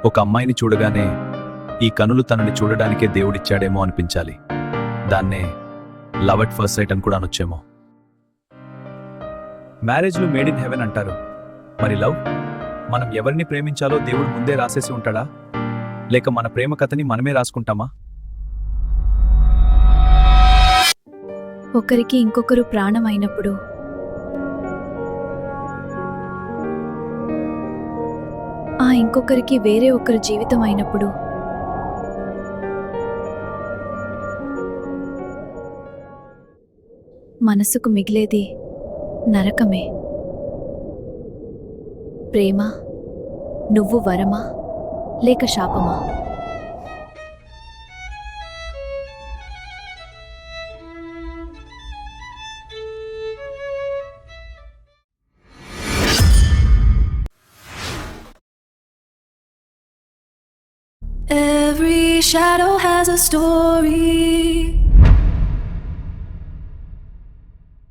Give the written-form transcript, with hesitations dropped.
ఒక అమ్మాయిని చూడగానే ఈ కనులు తనని చూడడానికే దేవుడిచ్చాడేమో అనిపించాలి. దాన్నే లవ్ అట్ ఫస్ట్ సైట్ అని కూడా అనొచ్చేమో. మ్యారేజ్లు మేడ్ ఇన్ హెవెన్ అంటారు. మరి లవ్? మనం ఎవరిని ప్రేమించాలో దేవుడు ముందే రాసేసి ఉంటాడా, లేక మన ప్రేమ కథని మనమే రాసుకుంటామా? ఒకరికి ఇంకొకరు ప్రాణం అయినప్పుడు ఆ ఇంకొకరికి వేరే ఒకరి జీవితం అయినప్పుడు మనసుకు మిగిలేది నరకమే. ప్రేమ నువ్వు వరమా లేక శాపమా? Every shadow has a story.